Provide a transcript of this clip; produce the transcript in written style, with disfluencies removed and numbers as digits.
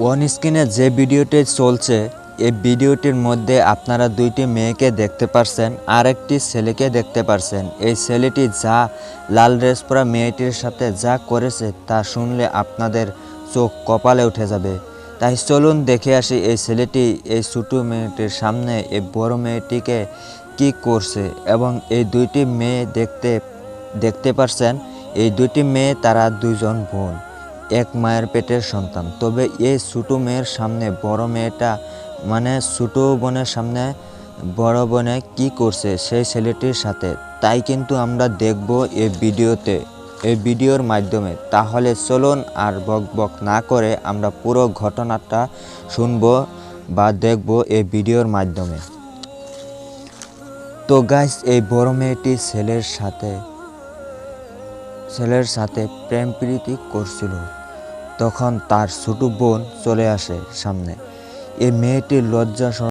One স্ক্রিনে যে ভিডিওটি চলছে এই ভিডিওটির মধ্যে আপনারা দুইটি মেয়েকে দেখতে পারছেন আর একটি ছেলেকে দেখতে পারছেন। এই ছেলেটি যা লাল ড্রেস পরা মেয়েটির সাথে যা করেছে তা শুনলে আপনাদের চোখ কপালে উঠে যাবে। তাই চলুন দেখে আসি এই ছেলেটি এই ছোটো মেয়েটির সামনে এই বড় মেয়েটিকে কি করছে। এবং এই দুইটি মেয়ে দেখতে পারছেন এই দুইটি মেয়ে তারা দুইজন বোন, এক মায়ের পেটের সন্তান। তবে এই ছোটো মেয়ের সামনে বড় মেয়েটা মানে ছোটো বোনের সামনে বড় বোনে কি করছে সেই ছেলেটির সাথে, তাই কিন্তু আমরা দেখব এই ভিডিওর মাধ্যমে। তাহলে চলুন আর বক বক না করে আমরা পুরো ঘটনাটা শুনব বা দেখব এই ভিডিওর মাধ্যমে। তো গাইস, এই বড় মেয়েটি ছেলের সাথে প্রেম প্রীতি করছিল। তখন তার ছোট বোন চলে আসে সামনে। এই মেয়েটির লজ্জা